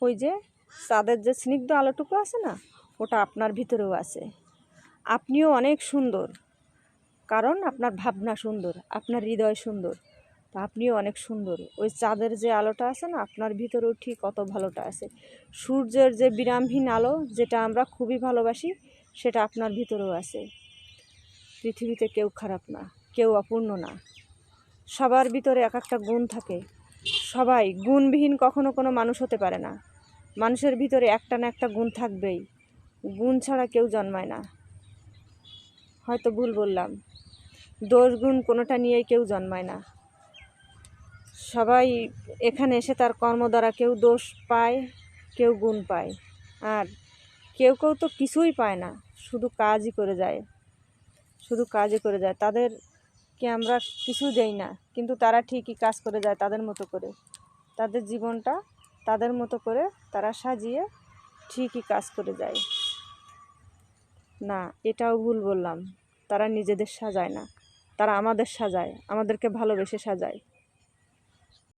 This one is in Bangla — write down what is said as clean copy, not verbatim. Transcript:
ওই যে চাঁদের যে স্নিগ্ধ আলোটুকু আছে না, ওটা আপনার ভিতরেও আছে। আপনিও অনেক সুন্দর, কারণ আপনার ভাবনা সুন্দর, আপনার হৃদয় সুন্দর, তা আপনিও অনেক সুন্দর। ওই চাঁদের যে আলোটা আছে না, আপনার ভিতরেও ঠিক অত ভালোটা আছে। সূর্যের যে বিরামহীন আলো, যেটা আমরা খুবই ভালোবাসি, সেটা আপনার ভিতরেও আছে। পৃথিবীতে কেউ খারাপ না, কেউ অপূর্ণ না, সবার ভিতরে এক একটা গুণ থাকে। সবাই গুণবিহীন কখনো কোনো মানুষ হতে পারে না। মানুষের ভিতরে একটা না একটা গুণ থাকবেই, গুণ ছাড়া কেউ জন্মায় না। হয়তো ভুল বললাম, দোষ গুণ কোনোটা নিয়েই কেউ জন্মায় না। সবাই এখানে এসে তার কর্ম দ্বারা কেউ দোষ পায়, কেউ গুণ পায়, আর কেউ কেউ তো কিছুই পায় না, শুধু কাজই করে যায়, শুধু কাজই করে যায়। তাদেরকে আমরা কিছু দেই না, কিন্তু তারা ঠিকই কাজ করে যায় তাদের মতো করে। তাদের জীবনটা তাদের মতো করে তারা সাজিয়ে ঠিকই কাজ করে যায়। না, এটাও ভুল বললাম, তারা নিজেদের সাজায় না, তারা আমাদের সাজায়, আমাদেরকে ভালোবেসে সাজায়।